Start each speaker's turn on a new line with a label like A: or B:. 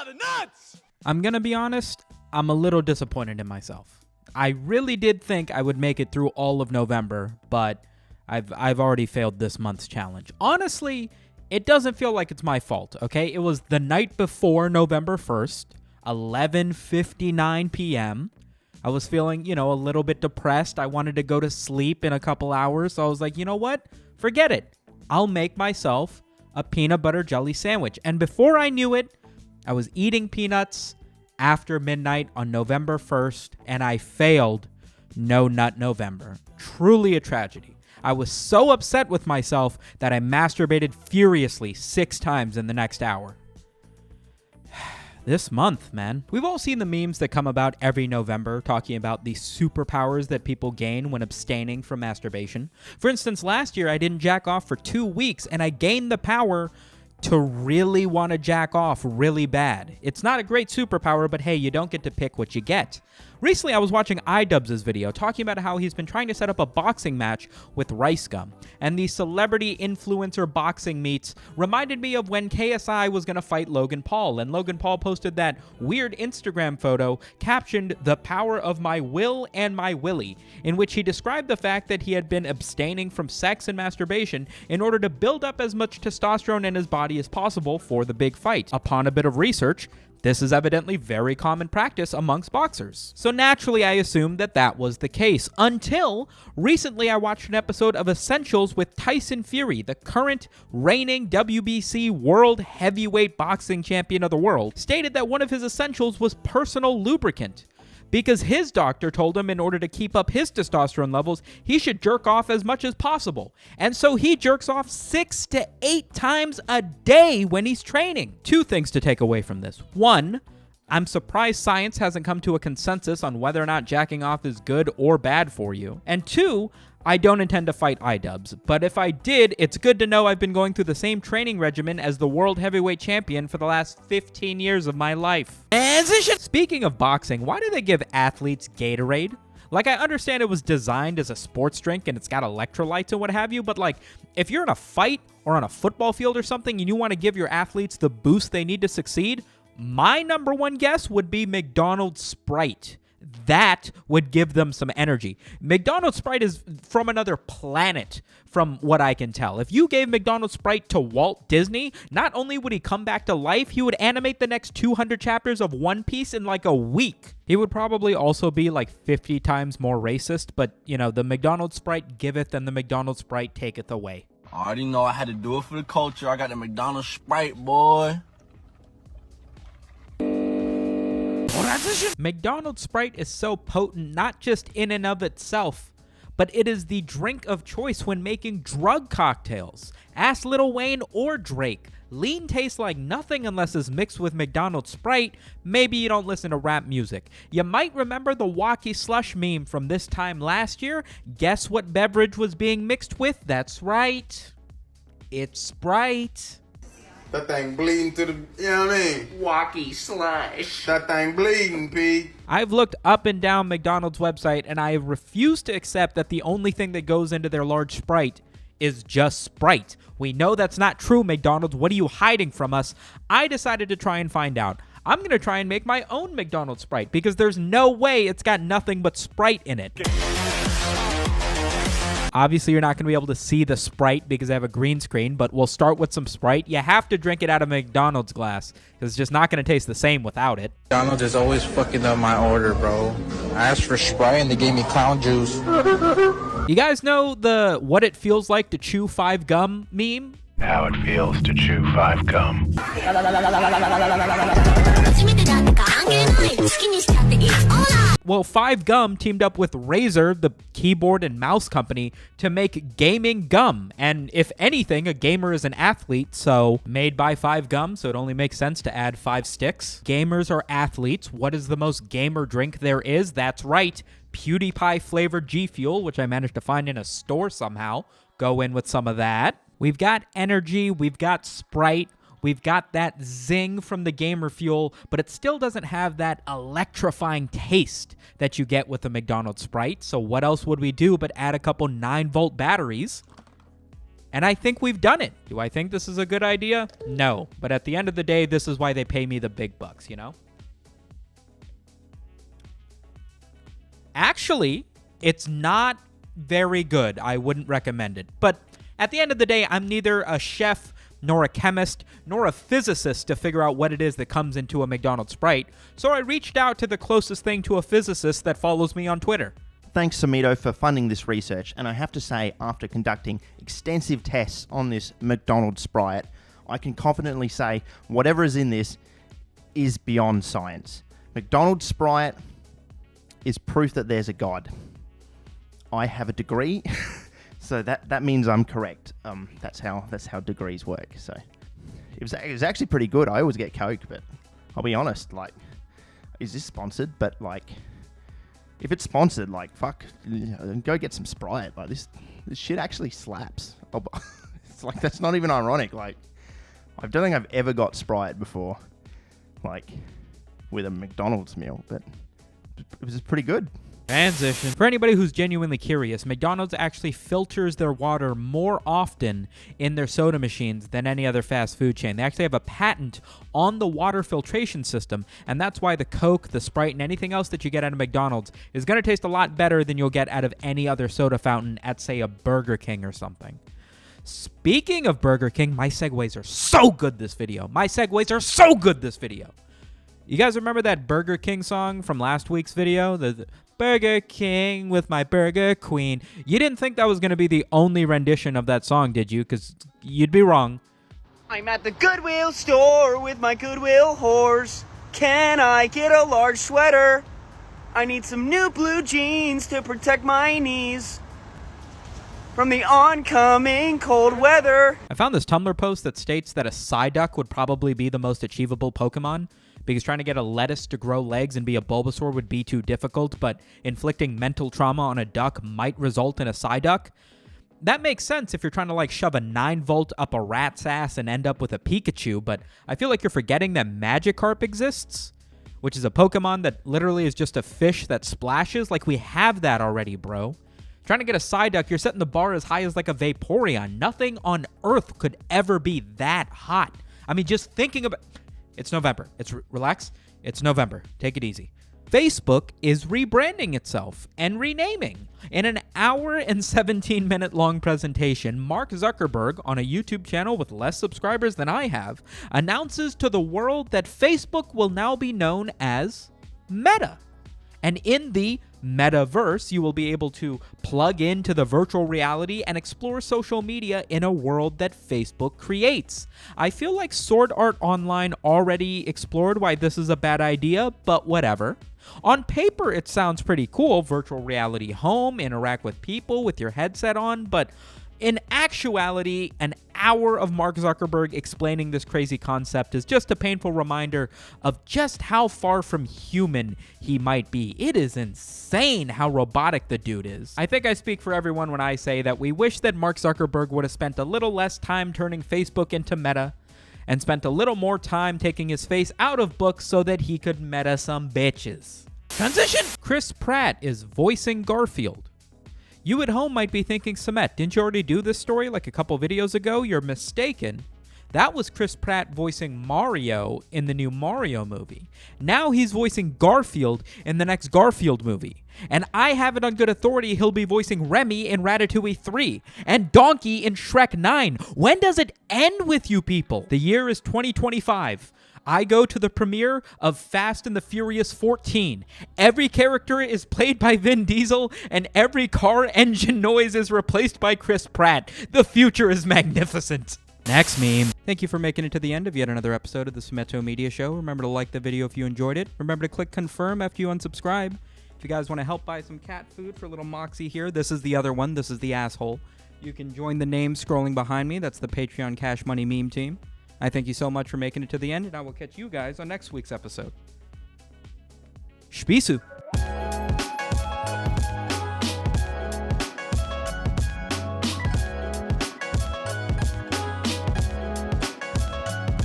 A: kind of nuts!
B: I'm gonna be honest, I'm a little disappointed in myself. I really did think I would make it through all of November, but I've already failed this month's challenge. Honestly, it doesn't feel like it's my fault, okay? It was the night before November 1st, 11:59 p.m. I was feeling, a little bit depressed. I wanted to go to sleep in a couple hours, so I was like, you know what? Forget it. I'll make myself a peanut butter jelly sandwich. And before I knew it, I was eating peanuts after midnight on November 1st, and I failed No Nut November. Truly a tragedy. I was so upset with myself that I masturbated furiously 6 times in the next hour. This month, man. We've all seen the memes that come about every November talking about the superpowers that people gain when abstaining from masturbation. For instance, last year I didn't jack off for 2 weeks and I gained the power to really want to jack off really bad. It's not a great superpower, but hey, you don't get to pick what you get. Recently, I was watching iDubbbz's video talking about how he's been trying to set up a boxing match with rice gum, and the celebrity influencer boxing meets reminded me of when KSI was going to fight Logan Paul, and Logan Paul posted that weird Instagram photo captioned "The power of my will and my willy," in which he described the fact that he had been abstaining from sex and masturbation in order to build up as much testosterone in his body as possible for the big fight. Upon a bit of research, this is evidently very common practice amongst boxers. So naturally, I assumed that that was the case, until recently I watched an episode of Essentials with Tyson Fury, the current reigning WBC World Heavyweight Boxing Champion of the world, stated that one of his essentials was personal lubricant, because his doctor told him in order to keep up his testosterone levels, he should jerk off as much as possible. And so he jerks off 6 to 8 times a day when he's training. 2 things to take away from this. 1, I'm surprised science hasn't come to a consensus on whether or not jacking off is good or bad for you. And 2, I don't intend to fight iDubbbz, but if I did, it's good to know I've been going through the same training regimen as the World Heavyweight Champion for the last 15 years of my life. Transition! Speaking of boxing, why do they give athletes Gatorade? Like, I understand it was designed as a sports drink and it's got electrolytes and what have you, but like, if you're in a fight or on a football field or something and you want to give your athletes the boost they need to succeed, my number one guess would be McDonald's Sprite. That would give them some energy. McDonald's Sprite is from another planet, from what I can tell. If you gave McDonald's Sprite to Walt Disney, not only would he come back to life, he would animate the next 200 chapters of One Piece in like a week. He would probably also be like 50 times more racist, but, the McDonald's Sprite giveth and the McDonald's Sprite taketh away.
A: I already know I had to do it for the culture. I got the McDonald's Sprite, boy.
B: McDonald's Sprite is so potent not just in and of itself, but it is the drink of choice when making drug cocktails. Ask Lil Wayne or Drake. Lean tastes like nothing unless it's mixed with McDonald's Sprite. Maybe you don't listen to rap music. You might remember the Wacky Slush meme from this time last year. Guess what beverage was being mixed with? That's right. It's Sprite.
C: That thing bleeding to the,
B: Wacky Slush.
C: That thing bleeding, P.
B: I've looked up and down McDonald's website and I refuse to accept that the only thing that goes into their large Sprite is just Sprite. We know that's not true, McDonald's. What are you hiding from us? I decided to try and find out. I'm going to try and make my own McDonald's Sprite because there's no way it's got nothing but Sprite in it. Obviously, you're not going to be able to see the Sprite because I have a green screen, but we'll start with some Sprite. You have to drink it out of a McDonald's glass because it's just not going to taste the same without it.
D: McDonald's is always fucking up my order, bro. I asked for Sprite and they gave me clown juice.
B: You guys know the what it feels like to chew 5 gum meme?
E: How it feels to chew 5 gum.
B: Well, 5 Gum teamed up with Razer, the keyboard and mouse company, to make gaming gum. And if anything, a gamer is an athlete, so made by 5 Gum, so it only makes sense to add 5 sticks. Gamers are athletes. What is the most gamer drink there is? That's right, PewDiePie flavored G Fuel, which I managed to find in a store somehow. Go in with some of that. We've got energy, we've got Sprite, we've got that zing from the Gamer Fuel, but it still doesn't have that electrifying taste that you get with the McDonald's Sprite. So what else would we do but add a couple 9-volt batteries? And I think we've done it. Do I think this is a good idea? No. But at the end of the day, this is why they pay me the big bucks, you know? Actually, it's not very good. I wouldn't recommend it. But at the end of the day, I'm neither a chef, nor a chemist, nor a physicist to figure out what it is that comes into a McDonald's Sprite. So I reached out to the closest thing to a physicist that follows me on Twitter.
F: Thanks, Sumito, for funding this research, and I have to say, after conducting extensive tests on this McDonald's Sprite, I can confidently say whatever is in this is beyond science. McDonald's Sprite is proof that there's a God. I have a degree, so that means I'm correct. That's how degrees work. So it was actually pretty good. I always get Coke, but I'll be honest, like, is this sponsored? But like, if it's sponsored, like, fuck, go get some Sprite. Like, this shit actually slaps. It's like, that's not even ironic. Like, I don't think I've ever got Sprite before, like, with a McDonald's meal, but it was pretty good.
B: Transition. For anybody who's genuinely curious, McDonald's actually filters their water more often in their soda machines than any other fast food chain. They actually have a patent on the water filtration system, and that's why the Coke, the Sprite, and anything else that you get out of McDonald's is going to taste a lot better than you'll get out of any other soda fountain at, say, a Burger King or something. Speaking of Burger King, my segues are so good this video. You guys remember that Burger King song from last week's video? The Burger King with my Burger Queen. You didn't think that was going to be the only rendition of that song, did you? Because you'd be wrong.
G: I'm at the Goodwill store with my Goodwill horse. Can I get a large sweater? I need some new blue jeans to protect my knees from the oncoming cold weather.
B: I found this Tumblr post that states that a Psyduck would probably be the most achievable Pokemon, because trying to get a lettuce to grow legs and be a Bulbasaur would be too difficult, but inflicting mental trauma on a duck might result in a Psyduck. That makes sense if you're trying to, like, shove a 9-volt up a rat's ass and end up with a Pikachu, but I feel like you're forgetting that Magikarp exists, which is a Pokemon that literally is just a fish that splashes. Like, we have that already, bro. Trying to get a Psyduck, you're setting the bar as high as, like, a Vaporeon. Nothing on Earth could ever be that hot. I mean, just thinking about... It's November. Relax. It's November. Take it easy. Facebook is rebranding itself and renaming. In an hour and 17-minute long presentation, Mark Zuckerberg, on a YouTube channel with less subscribers than I have, announces to the world that Facebook will now be known as Meta. And in the metaverse, you will be able to plug into the virtual reality and explore social media in a world that Facebook creates. I feel like Sword Art Online already explored why this is a bad idea, but whatever. On paper, it sounds pretty cool. Virtual reality home, interact with people with your headset on, but in actuality, an hour of Mark Zuckerberg explaining this crazy concept is just a painful reminder of just how far from human he might be. It is insane how robotic the dude is. I think I speak for everyone when I say that we wish that Mark Zuckerberg would have spent a little less time turning Facebook into Meta and spent a little more time taking his face out of books so that he could meta some bitches. Transition! Chris Pratt is voicing Garfield. You at home might be thinking, Samet, didn't you already do this story like a couple videos ago? You're mistaken. That was Chris Pratt voicing Mario in the new Mario movie. Now he's voicing Garfield in the next Garfield movie. And I have it on good authority he'll be voicing Remy in Ratatouille 3 and Donkey in Shrek 9. When does it end with you people? The year is 2025. I go to the premiere of Fast and the Furious 14. Every character is played by Vin Diesel, and every car engine noise is replaced by Chris Pratt. The future is magnificent. Next meme. Thank you for making it to the end of yet another episode of the SumitoMedia Show. Remember to like the video if you enjoyed it. Remember to click confirm after you unsubscribe. If you guys want to help buy some cat food for little Moxie here, this is the other one. This is the asshole. You can join the name scrolling behind me. That's the Patreon Cash Money meme team. I thank you so much for making it to the end, and I will catch you guys on next week's episode. Shpisu.